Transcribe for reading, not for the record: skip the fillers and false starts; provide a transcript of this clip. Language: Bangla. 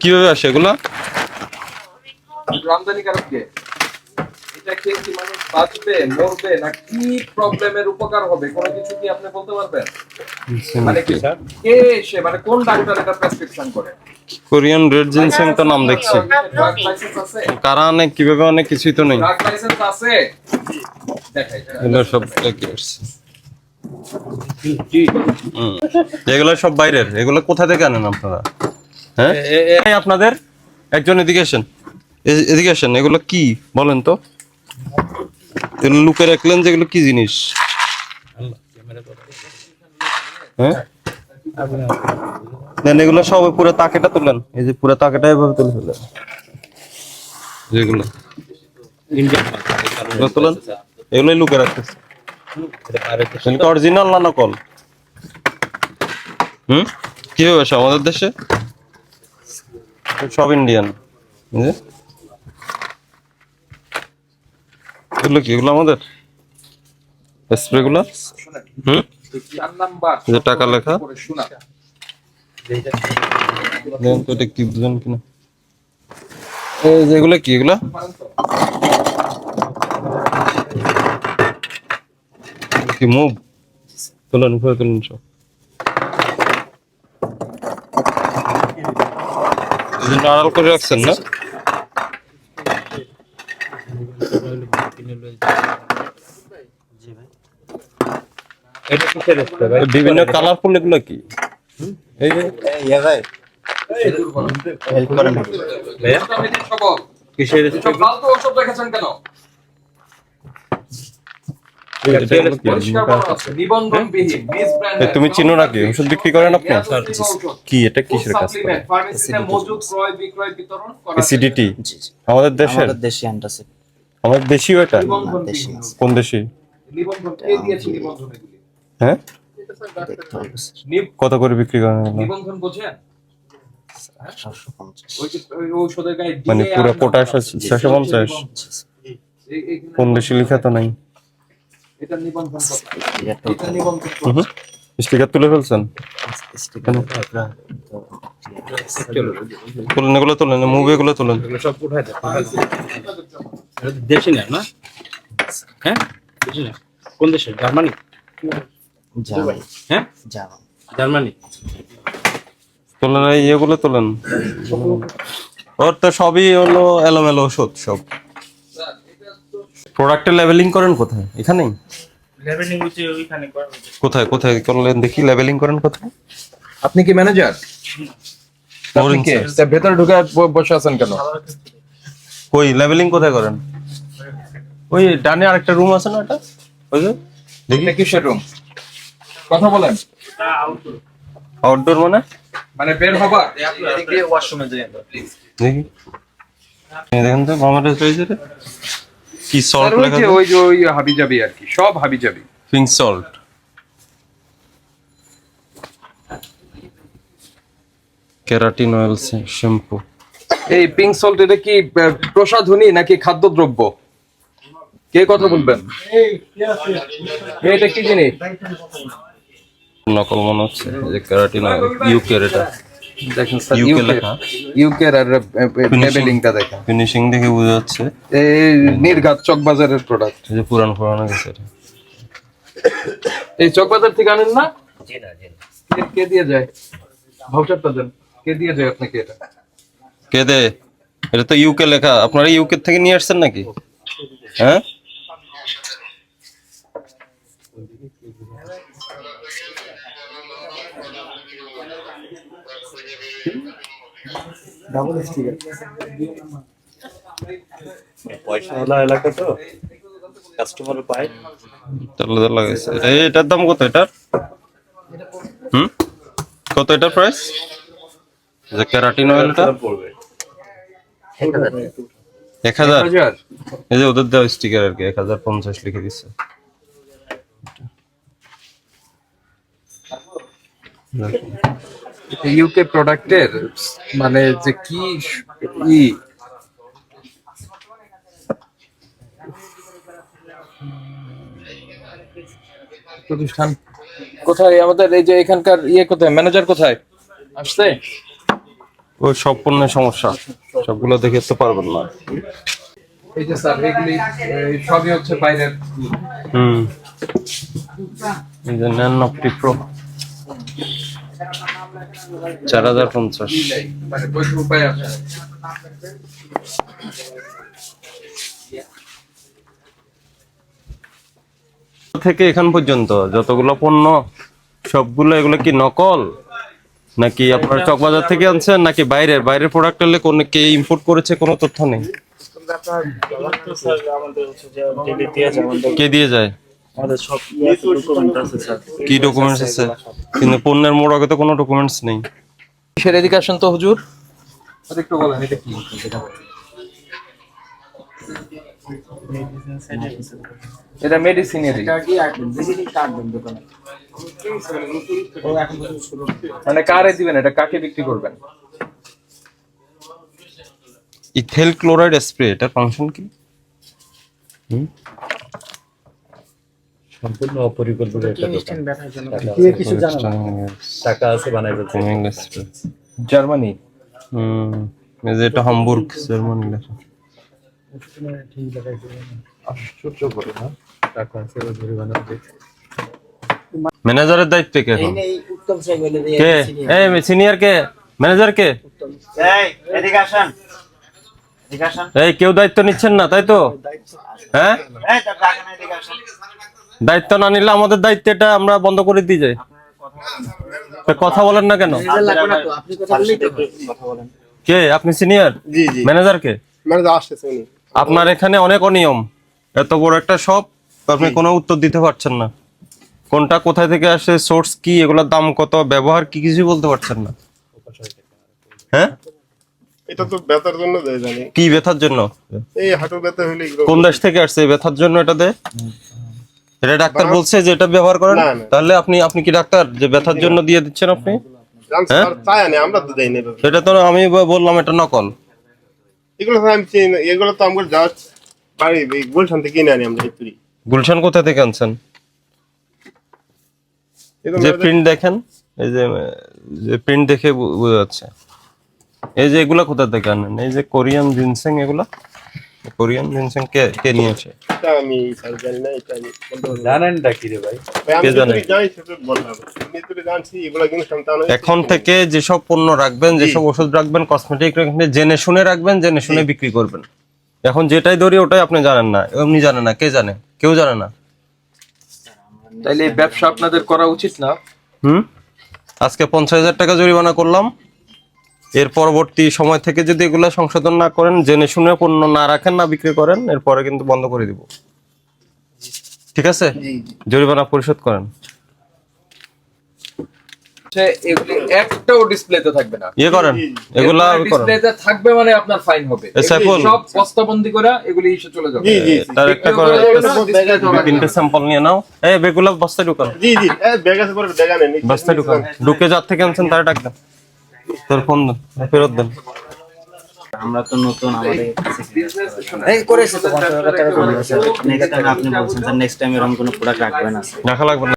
কিভাবে আসে এগুলা? আমদানিকারক কে? এটা খেয়ে কি মানুষ বাঁচবে, মরবে, না কি প্রবলেমের উপকার হবে, কোনো কিছু কি আপনি বলতে পারবেন? মানে কি কে এসে, মানে কোন ডাক্তার এটা প্রেসক্রিপশন করে? কোরিয়ান রেড জিনসেং তো নাম দেখছি। ড্রাগ লাইসেন্স আছে? কারা অনেক কিভাবে অনেক কিছুই তো নেই। ড্রাগ লাইসেন্স আছে? দেখাই এগুলো সব কি আসছে? এগুলো সব বাইরের। এগুলো কোথা থেকে আনেন আপনারা? হ্যাঁ, আপনাদের একজন এদিকে আসেন, এদিকে আসেন। এগুলো কি বলেন তো? এগুলো লুকে রাখলেন যে এগুলো কি জিনিস? হ্যাঁ, দেন এগুলো সব পুরো তাকেটা তুলেন। এই যে পুরো তাকেটা এভাবে তুলে ফেলেন। যেগুলো তুলেন, এগুলোই লুকে রাখতেছে। অরিজিনাল না নকল? কিভাবে আসে আমাদের দেশে? সব ইন্ডিয়ান। এগুলো কি? এগুলো আমাদের স্প্রে গুলো? 4 নাম্বার যে টাকা লেখা। করে শোনা। দেখেন তো এটা কি বুঝেন কিনা। এই যে এগুলো কি? এগুলা কি মুভ? তুলেন, উপরে তুলেন সব। আড়াল করে রাখছেন না? বিভিন্ন কালারফুল। এগুলো কি? এই যে হেল্প করেন ভাইয়া। কিসের সব ফালতু ওষুধ রেখেছেন কেন? নিবন্ধনবিহীন বীজ ব্র্যান্ডের। তুমি চিনো নাকি? ওষুধ বিক্রি করেন আপনি? কি এটা? কিসের কাজ করে? ফার্মেসিতে মজুদ, ক্রয়, বিক্রয়, বিতরণ করা। এসিডিটি আমাদের দেশের? আমাদের দেশি অ্যান্টাসিড। আমাদের দেশীয় এটা? দেশি কোন দেশি? নিবন্ধন কে দিয়েছে? নিবন্ধন এগুলি হ্যাঁ, দেখতে হবে কত করে বিক্রি করেন এগুলো? নিবন্ধন বোঝেন? 750। ওই যে ওই ঔষধের গায়ে মানে DA পুরো আর পটাশ নাম্বার। 650? এইখানে কোন দেশি লেখা তো নাই। এটা নিবন্ধন কত? এটা এটা নিবন্ধন কত? স্টিকার তুলে ফেলছেন? স্টিকার তুলেন, এগুলো তুলেন, মুভি এগুলো তুলেন। সব উঠাই দেন। দেশি না? হ্যাঁ, দেশি না। কোন দেশের? জার্মানি? জার্মানি। হ্যাঁ, জার্মানি। জার্মানি। তুলেন, এই এগুলো তুলেন। ওর তো সবই হলো এলোমেলো ওষুধ সব। প্রোডাক্টের লেবেলিং করেন কোথায়? এখানেই? লেভেলিং হচ্ছে ওইখানে করা হচ্ছে। কোথায় কোথায় করলেন দেখি? লেবেলিং করেন কোথায়? আপনি কি ম্যানেজার? আপনি কে? তা ভেতরে ঢুকে বসে আছেন কেন? কই লেবেলিং কোথায় করেন? ওই ডানে আরেকটা রুম আছে না? এটা ওই যে দেখি। এটা কিসের রুম? কথা বলেন। আউটডোর মানে? মানে বের হবার। দেখি এই দেখেন তো মামাটা চাইছে রে কি সল্ট ওই লেখা যে আছে? ওই যে ওই হাবিজাবি আর কি, সব হাবিজাবি। Pink salt, keratin oil shampoo. এই পিঙ্ক সল্ট এটা কি প্রসাধনী নাকি খাদ্যদ্রব্য? কে কথা বলবেন? এটা কি জিনিস? নকল মনে হচ্ছে। এই যে কেরাটিন অয়েল ইউকে, এটা দেখেন স্যার, UK লেখা। ইউকে আর লেবেলিংটা দেখেন। ফিনিশিং দেখে বোঝা যাচ্ছে এই নির্ঘাত চকবাজারের প্রোডাক্ট। এই যে পুরান পুরানো গেছে এটা। এই চকবাজার থেকে আনেন না? জি না, জি না। কে দিয়ে যায়? ভাউচারটা দেন। কে দিয়ে যায় আপনাকে এটা? কে দে? এটা তো ইউকে লেখা। আপনারা ইউকে থেকে নিয়ে আসছেন নাকি? হ্যাঁ, পয়সাওয়ালা এলাকা তো, কাস্টমার পায়। তাহলে তো লাগাইছে। এটার দাম কত? এটার কত এটার প্রাইস? যে কেরাটিন অয়েলটা পড়বে 1000। 1000। এই যে ওদের দেওয়া স্টিকার আর কি 1050 লিখে দিচ্ছে। ইউকে প্রোডাক্টের মানে যে কি প্রতিষ্ঠান কোথায় আমাদের? এই যে এখানকার কোথায়? ম্যানেজার কোথায়? আসছে? ওই সব পণ্যের সমস্যা, সবগুলো দেখে তো পারবেন না। এই যে স্যার এগুলি সবই হচ্ছে বাইরের। এই যে নেন অপটি প্রো 4050। মানে বৈধ উপায় আছে। থেকে এখান পর্যন্ত যতগুলো পণ্য সবগুলো এগুলো কি নকল নাকি আপনারা চকবাজার থেকে আনছেন নাকি বাইরের প্রোডাক্ট হলে কোন কে ইম্পোর্ট করেছে কোনো তথ্য নেই? স্যার আমাদের হচ্ছে যে ডেলি দিয়ে যায় কে দিয়ে যায়? আমাদের সব ডকুমেন্ট আছে স্যার। কি ডকুমেন্টস আছে? কিন্তু পণ্যের মোড়কে তো কোনো ডকুমেন্টস নেই। কিসের এদিকে আসেন তো হুজুর, আর একটু বলেন এটা কি? এটা মেডিসিনের, মানে কারে দিবেন এটা, কাকে বিক্রি করবেন? ইথেল ক্লোরাইড স্প্রে, এটার ফাংশন কি? সম্পূর্ণ অপরিকল্পিত একটা দোকান। টাকা আছে বানাই বলছে। জার্মানি। এই যে এটা হামবুর্গ, জার্মানি লেখা। আশ্চর্য করে না, টাকা আছে ধরে বানাতে। ম্যানেজারের দায়িত্ব কে এখন? এই উত্তম সাহেব বলে দিয়ে কে? এই সিনিয়র কে? ম্যানেজার কে? এই এদিকে আসেন, এদিকে আসেন। এই কেউ দায়িত্ব নিচ্ছেন না তাই তো? হ্যাঁ, এই তো রাখেন, এদিকে আসেন। দায়িত্ব না নিলে আমাদের দায়িত্ব এটা আমরা বন্ধ করে দিয়ে যাই। তো কথা বলেন না কেন? আপনি কথা বললেই তো হয়। কথা বলেন। কে আপনি সিনিয়র? জি জি ম্যানেজার কে? ম্যানেজার আসতেছে উনি। আপনার এখানে অনেক অনিয়ম, এত বড় একটা শপ আপনি কোনো উত্তর দিতে পারছেন না। কোনটা কোথায় থেকে আসে, সোর্স কি, এগুলোর দাম কত, ব্যবহার কি, কিছুই বলতে পারছেন না। হ্যাঁ, এটা তো ব্যথার জন্য দেয় জানি, কি ব্যথার জন্য? এই হাঁটু ব্যথা হইলে এগুলো কোন দেশ থেকে আসছে এই ব্যথার জন্য এটা দেয়? এটা ডাক্তার বলছে যে এটা ব্যবহার করেন? না, না। তাহলে আপনি কি ডাক্তার যে ব্যথার জন্য দিয়ে দিচ্ছেন আপনি? জানছি, হ্যাঁ? আর চাই না, আমরা তো দেই না এভাবে। এটা তো আমি বললাম এটা নকল। এগুলো তো আমি চিনি না, এগুলো তো আমরা জাস্ট বাড়ি এই গুলশান থেকে কিনে আনি আমরা এই তুরি। গুলশান কোথা থেকে আনছেন? এগুলো যে প্রিন্ট দেখেন, এই যে প্রিন্ট দেখে বোঝা যাচ্ছে। এই যে এগুলা কোথা থেকে আনেন? এই যে কোরিয়ান জিনসেং, এগুলা কোরিয়ান জিনসেং কে নিয়েছে? এটা আমি স্যার জানি না, এটা আমি বলতে পারবো না। জানেন না কি রে ভাই? ভাই, আমি কে জানে? যেটুকু জানি সেটা বললাম, আমি যেটুকু জানছি এগুলো কিন্তু সন্তান এখন থেকে যেসব পণ্য রাখবেন, যেসব ওষুধ রাখবেন, কসমেটিক রাখবেন, জেনে শুনে রাখবেন, জেনে শুনে বিক্রি করবেন। এখন যেটাই ধরি ওটাই আপনি জানেন না, এমনি জানে না, কে জানে? কেউ জানে না। তাইলে এই ব্যবসা আপনাদের করা উচিত না? আজকে 50,000 টাকা জরিমানা করলাম। এর পরবর্তী সময় থেকে যদি এগুলা সংশোধন না করেন, জেনে শুনে পণ্য না রাখেন, না বিক্রি করেন, এরপরে কিন্তু বন্ধ করে দিব। ঠিক আছে, জরিমানা পরিশোধ করেন। এগুলি একটাও ডিসপ্লেতে থাকবে না। ইয়ে করেন, এগুলা করেন। ডিসপ্লেতে থাকবে মানে আপনার ফাইন হবে। এ সাইফুল। এগুলি সব বস্তাবন্দি করে এগুলি ইস্যু চলে যাবে। জি জি তার একটা করে তিনটে স্যাম্পল নিয়ে নাও। এই বেগুলা বস্তায় ঢুকান, জি জি ব্যাগ আছে পরে ব্যাগ আনেন। বস্তায় ঢুকান। ঢুকে যার থেকে আনছেন তারা ডাক দেন, তোর ফোন দেন, ফেরত দেন। আমরা তো নতুন, আমাদের বিজনেস এই করেছে তো 50,000 টাকা করে। নেক্সট টাইম আপনি বলছেন স্যার, নেক্সট টাইম এরকম কোনো প্রোডাক্ট রাখবেন না। রাখা লাগবে না।